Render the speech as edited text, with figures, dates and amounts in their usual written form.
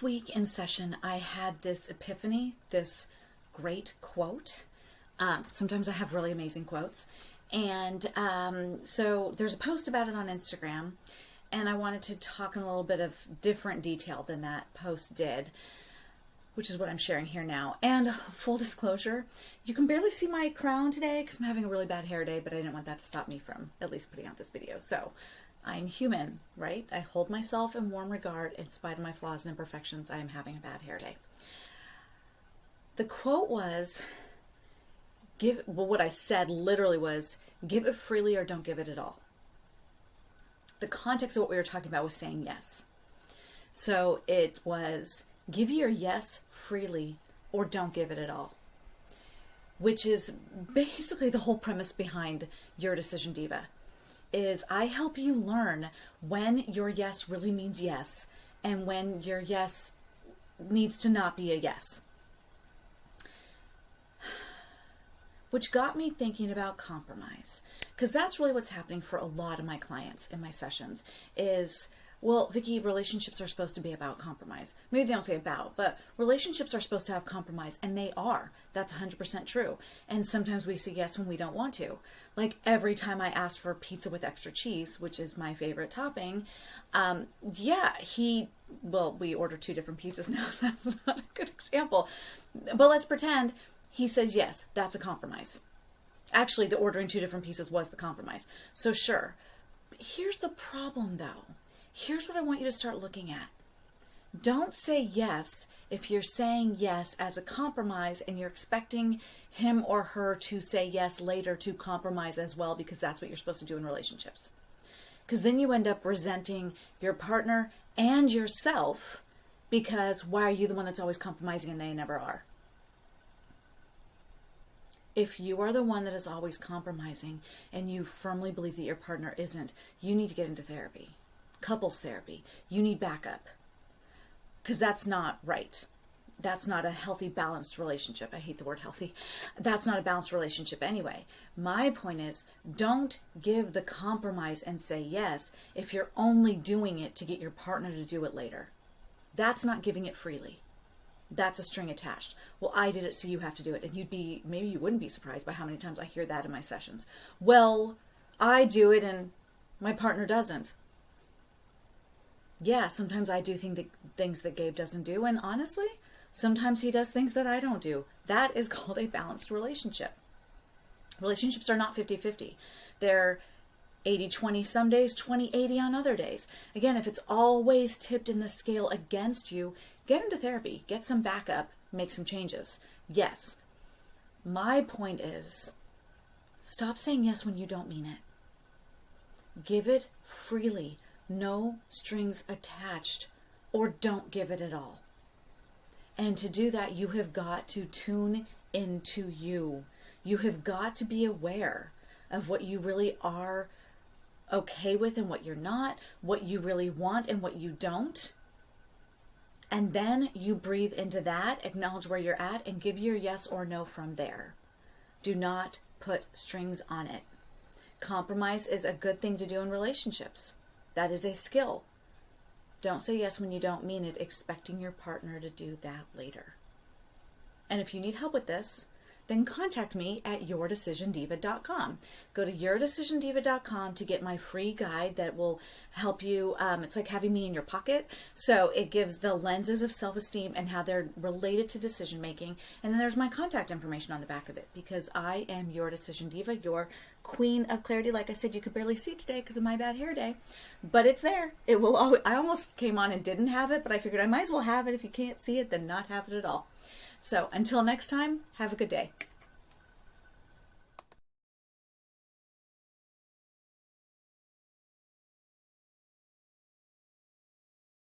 week in session, I had this epiphany, this great quote. Sometimes I have really amazing quotes. And so there's a post about it on Instagram, and I wanted to talk in a little bit of different detail than that post did, which is what I'm sharing here now. And full disclosure, you can barely see my crown today because I'm having a really bad hair day, but I didn't want that to stop me from at least putting out this video. So I'm human, right? I hold myself in warm regard in spite of my flaws and imperfections. I am having a bad hair day. The quote was, what I said literally was, give it freely or don't give it at all. The context of what we were talking about was saying yes. So it was, give your yes freely or don't give it at all, which is basically the whole premise behind Your Decision Diva. Is I help you learn when your yes really means yes and when your yes needs to not be a yes. Which got me thinking about compromise, because that's really what's happening for a lot of my clients in my sessions is, well, Vicki, relationships are supposed to be about compromise. Maybe they don't say about, but relationships are supposed to have compromise, and they are. That's 100% true. And sometimes we say yes when we don't want to. Like every time I ask for pizza with extra cheese, which is my favorite topping, we order 2 different pizzas now, so that's not a good example. But let's pretend he says yes, that's a compromise. Actually, the ordering 2 different pieces was the compromise. So sure. Here's the problem though. Here's what I want you to start looking at. Don't say yes if you're saying yes as a compromise and you're expecting him or her to say yes later to compromise as well, because that's what you're supposed to do in relationships. Because then you end up resenting your partner and yourself, because why are you the one that's always compromising and they never are? If you are the one that is always compromising and you firmly believe that your partner isn't, you need to get into therapy. Couples therapy. You need backup. Because that's not right. That's not a healthy, balanced relationship. I hate the word healthy. That's not a balanced relationship anyway. My point is, don't give the compromise and say yes if you're only doing it to get your partner to do it later. That's not giving it freely. That's a string attached. Well, I did it, so you have to do it. And maybe you wouldn't be surprised by how many times I hear that in my sessions. Well, I do it and my partner doesn't. Yeah, sometimes I do things that Gabe doesn't do. And honestly, sometimes he does things that I don't do. That is called a balanced relationship. Relationships are not 50-50. They're 80-20 some days, 20-80 on other days. Again, if it's always tipped in the scale against you, get into therapy, get some backup, make some changes. Yes. My point is, stop saying yes when you don't mean it. Give it freely, no strings attached, or don't give it at all. And to do that, you have got to tune into you. You have got to be aware of what you really are okay with and what you're not, what you really want and what you don't. And then you breathe into that, acknowledge where you're at, and give your yes or no from there. Do not put strings on it. Compromise is a good thing to do in relationships. That is a skill. Don't say yes when you don't mean it, expecting your partner to do that later. And if you need help with this, then contact me at yourdecisiondiva.com. Go to yourdecisiondiva.com to get my free guide that will help you. It's like having me in your pocket. So it gives the lenses of self-esteem and how they're related to decision making. And then there's my contact information on the back of it, because I am your decision diva, your queen of clarity. Like I said, you could barely see it today because of my bad hair day, but it's there. It will always, I almost came on and didn't have it, but I figured I might as well have it. If you can't see it, then not have it at all. So until next time, have a good day.